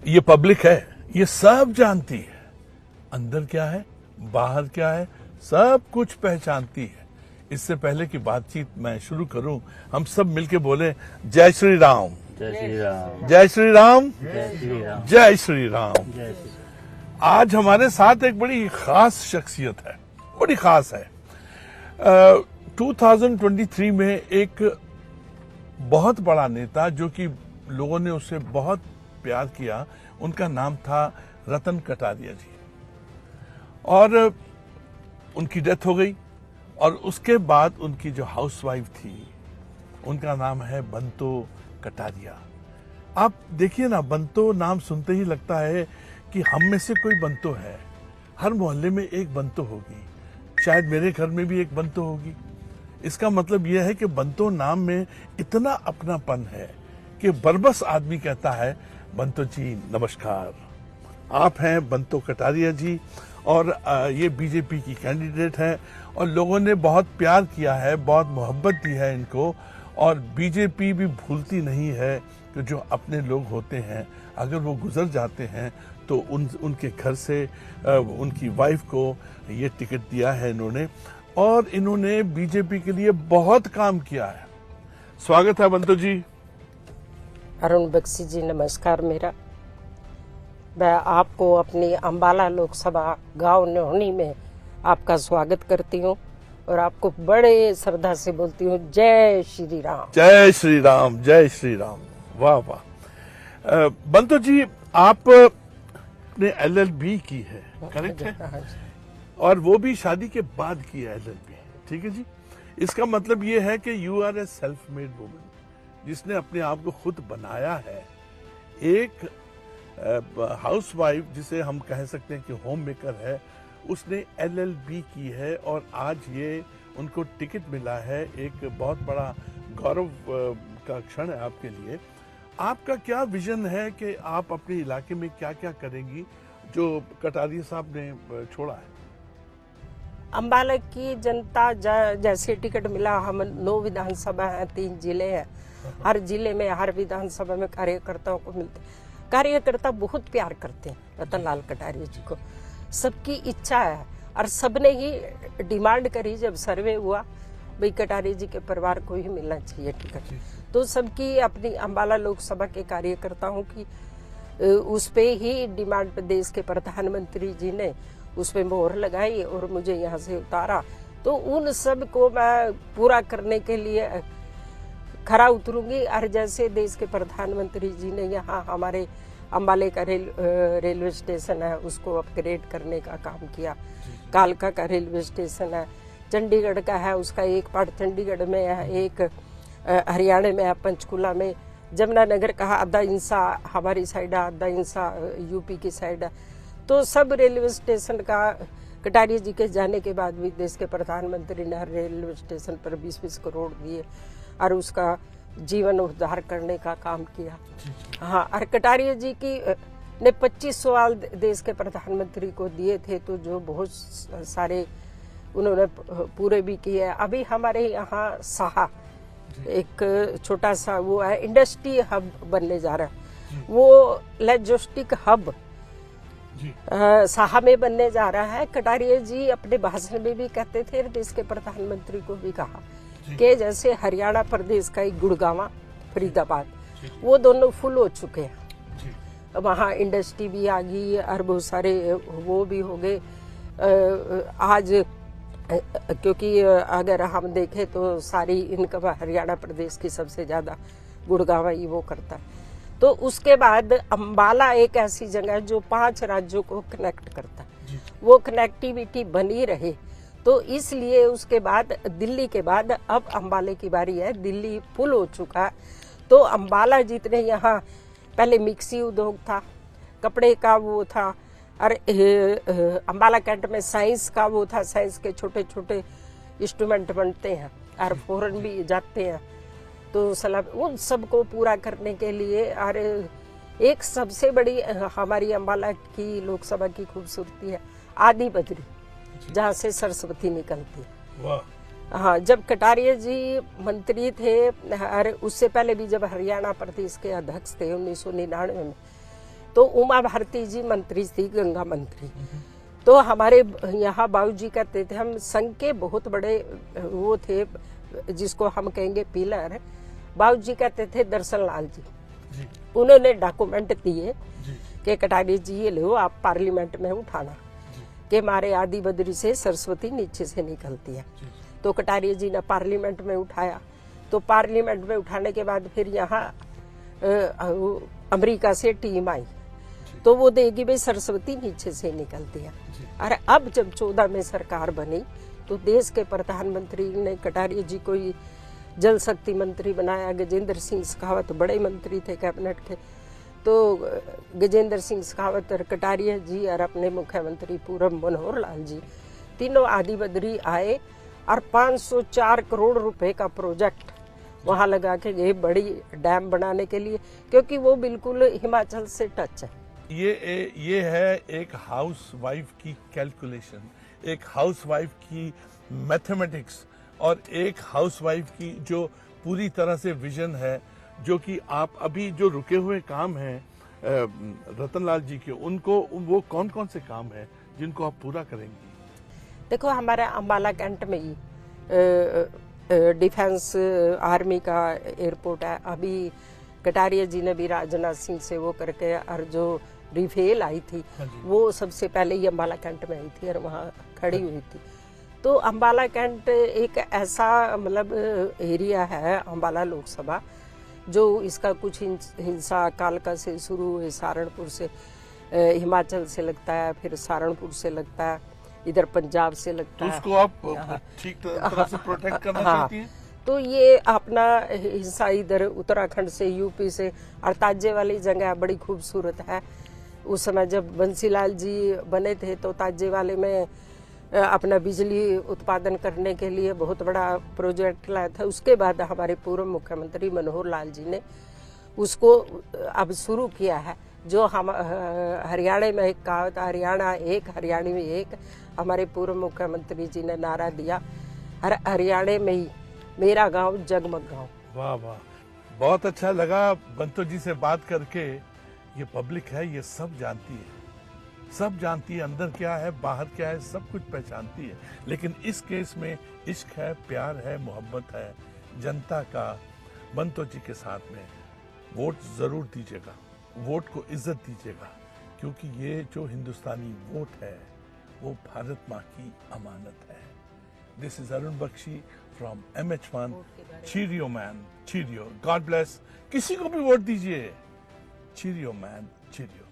ये पब्लिक है, ये सब जानती है अंदर क्या है, बाहर क्या है, सब कुछ पहचानती है। इससे पहले की बातचीत मैं शुरू करूं, हम सब मिलके बोले जय श्री राम, जय श्री राम, जय श्री राम, जय श्री राम, जय श्री राम। जय श्री आज हमारे साथ एक बड़ी खास शख्सियत है, बड़ी खास है। 2023 में एक बहुत बड़ा नेता जो कि लोगों ने उससे बहुत प्यार किया, उनका नाम था रतन कटारिया जी, और उनकी डेथ हो गई। और उसके बाद उनकी जो हाउसवाइफ थी, उनका नाम है बंतो कटारिया। आप देखिए ना, बंतो नाम सुनते ही लगता है कि हम में से कोई बंतो है। हर मोहल्ले में एक बंतो होगी, शायद मेरे घर में भी एक बंतो होगी। इसका मतलब यह है कि बंतो नाम में इतना अपनापन है कि बरबस आदमी कहता है बंतो जी नमस्कार। आप हैं बंतो कटारिया जी, और ये बीजेपी की कैंडिडेट है, और लोगों ने बहुत प्यार किया है, बहुत मोहब्बत दी है इनको। और बीजेपी भी भूलती नहीं है कि जो अपने लोग होते हैं, अगर वो गुजर जाते हैं तो उनके घर से उनकी वाइफ को ये टिकट दिया है इन्होंने, और इन्होंने बीजेपी के लिए बहुत काम किया है। स्वागत है बंतो जी। अरुण बख्शी जी नमस्कार। मैं आपको अपनी अंबाला लोकसभा गांव नोहनी में आपका स्वागत करती हूं और आपको बड़े श्रद्धा से बोलती हूं जय श्री राम, जय श्री राम, जय श्री राम। वाह वाह। बंतो जी, आपने LLB की है, करेक्ट है? हाँ जी। और वो भी शादी के बाद की है LLB, ठीक है जी। इसका मतलब ये है कि you are a self made woman, जिसने अपने आप को खुद बनाया है। एक हाउसवाइफ जिसे हम कह सकते हैं कि होम मेकर है, उसने LLB की है, और आज ये उनको टिकट मिला है। एक बहुत बड़ा गौरव का क्षण है आपके लिए। आपका क्या विजन है कि आप अपने इलाके में क्या क्या करेंगी जो कटारिया साहब ने छोड़ा है? अंबाला की जनता जैसे टिकट मिला, हम 9 विधानसभा है, 3 जिले हैं, हर जिले में हर विधानसभा में कार्यकर्ताओं को मिलते, कार्यकर्ता बहुत प्यार करते हैं रतन लाल कटारिया जी को। सबकी इच्छा है और सबने ही डिमांड करी जब सर्वे हुआ, भाई कटारिया जी के परिवार को ही मिलना चाहिए टिकट। तो सबकी अपनी अंबाला लोकसभा के कार्यकर्ताओं की उस पे ही डिमांड पे देश के प्रधानमंत्री जी ने उस पे मोहर लगाई और मुझे यहाँ से उतारा। तो उन सब को मैं पूरा करने के लिए खरा उतरूंगी। और जैसे देश के प्रधानमंत्री जी ने यहाँ हमारे अंबाले का रेलवे स्टेशन है, उसको अपग्रेड करने का काम किया। कालका का रेलवे स्टेशन है, चंडीगढ़ का है, उसका एक पार्ट चंडीगढ़ में है, एक हरियाणा में है, पंचकुला में। जमुनानगर का आधा इंसा हमारी साइड है, आधा इंसा यूपी की साइड है। तो सब रेलवे स्टेशन का कटारिया जी के जाने के बाद भी देश के प्रधानमंत्री ने हर रेलवे स्टेशन पर 20-20 करोड़ दिए और उसका जीवन उद्धार करने का काम किया। हाँ, और कटारिया जी की ने 25 सवाल देश के प्रधानमंत्री को दिए थे, तो जो बहुत सारे उन्होंने पूरे भी किए। अभी हमारे यहाँ साहा एक छोटा सा वो है, इंडस्ट्री हब बनने जा रहा है, वो लॉजिस्टिक हब साहा में बनने जा रहा है। कटारिया जी अपने भाषण में भी कहते थे, देश के प्रधानमंत्री को भी कहा कि जैसे हरियाणा प्रदेश का एक गुड़गांव, फरीदाबाद, वो दोनों फुल हो चुके हैं। वहाँ इंडस्ट्री भी आ गई और बहुत सारे वो भी हो गए। आज क्योंकि अगर हम देखें तो सारी इनकम हरियाणा प्रदेश की सबसे ज़्यादा गुड़गांव ही वो करता है। तो उसके बाद अंबाला एक ऐसी जगह है जो 5 राज्यों को कनेक्ट करता है, वो कनेक्टिविटी बनी रहे। तो इसलिए उसके बाद दिल्ली के बाद अब अंबाले की बारी है। दिल्ली फुल हो चुका है, तो अंबाला जितने यहाँ पहले मिक्सी उद्योग था, कपड़े का वो था, और अंबाला कैंट में साइंस का वो था, साइंस के छोटे छोटे इंस्ट्रूमेंट बनते हैं और फॉरेन भी जाते हैं। तो सलाह उन सबको पूरा करने के लिए, और एक सबसे बड़ी हमारी अंबाला की लोकसभा की खूबसूरती है आदि बद्री, जहाँ से सरस्वती निकलती है। हाँ, जब कटारिया जी मंत्री थे और उससे पहले भी जब हरियाणा प्रदेश के अध्यक्ष थे 1999 में, तो उमा भारती जी मंत्री थी, गंगा मंत्री। तो हमारे यहाँ बाबूजी कहते थे, हम संघ के बहुत बड़े वो थे, जिसको हम कहेंगे पिलर। बाबूजी कहते थे दर्शन लाल जी, उन्होंने डॉक्यूमेंट दिए कि कटारिया जी ये लो, आप पार्लियामेंट में उठाना कि हमारे आदि बद्री से सरस्वती नीचे से निकलती है। तो कटारिया जी ने पार्लियामेंट में उठाया। तो पार्लियामेंट में उठाने के बाद फिर यहाँ अमेरिका से टीम आई, तो वो देगी भाई सरस्वती नीचे से निकलती है। अरे अब जब 14 में सरकार बनी तो देश के प्रधानमंत्री ने कटारिया जी को जल शक्ति मंत्री बनाया। गजेंद्र सिंह शेखावत बड़े मंत्री थे कैबिनेट के, तो गजेंद्र सिंह शेखावत और कटारिया जी और अपने मुख्यमंत्री पूरब मनोहर लाल जी तीनों आदि बद्री आए और 504 करोड़ रुपए का प्रोजेक्ट वहां लगा के गए बड़ी डैम बनाने के लिए, क्योंकि वो बिल्कुल हिमाचल से टच है। ये है एक हाउस वाइफ की कैलकुलेशन, एक हाउस वाइफ की मैथमेटिक्स और एक हाउस वाइफ की जो पूरी तरह से विजन है, जो कि आप अभी जो रुके हुए काम हैं रतनलाल जी के, उनको वो कौन कौन से काम हैं जिनको आप पूरा करेंगी? देखो, हमारे अम्बाला कैंट में ही डिफेंस आर्मी का एयरपोर्ट है। अभी कटारिया जी ने भी राजनाथ सिंह से वो करके, और जो रिफेल आई थी वो सबसे पहले ही अम्बाला कैंट में आई थी और वहाँ खड़ी हुई थी। तो अम्बाला कैंट एक ऐसा मतलब एरिया है अम्बाला लोकसभा, जो इसका कुछ हिंसा कालका से शुरू हुए, सहारनपुर से, हिमाचल से लगता है, फिर सहारनपुर से लगता है, इधर पंजाब से लगता है। तो उसको आप ठीक तरह से प्रोटेक्ट करना चाहती हैं? तो ये अपना हिस्सा इधर उत्तराखंड से, यूपी से, और ताजे वाली जगह बड़ी खूबसूरत है। उस समय जब बंसीलाल जी बने थे तो ताजे वाले में अपना बिजली उत्पादन करने के लिए बहुत बड़ा प्रोजेक्ट लाया था। उसके बाद हमारे पूर्व मुख्यमंत्री मनोहर लाल जी ने उसको अब शुरू किया है। जो हम हरियाणा में एक कहावत, हरियाणा एक, हरियाणी में एक, हमारे पूर्व मुख्यमंत्री जी ने नारा दिया, हर हरियाणा में ही मेरा गांव जगमग गांव। वाह वाह, बहुत अच्छा लगा बंतो जी से बात करके। ये पब्लिक है, ये सब जानती है, सब जानती है अंदर क्या है बाहर क्या है, सब कुछ पहचानती है। लेकिन इस केस में इश्क है, प्यार है, मोहब्बत है जनता का बंतो जी के साथ में। वोट जरूर दीजिएगा, वोट को इज्जत दीजिएगा, क्योंकि ये जो हिंदुस्तानी वोट है वो भारत माँ की अमानत है। This is Arun Bakshi from MH1। Cheerio man, cheerio, God bless. किसी को भी वोट दीजिए, चीरियो मैन, चीरियो।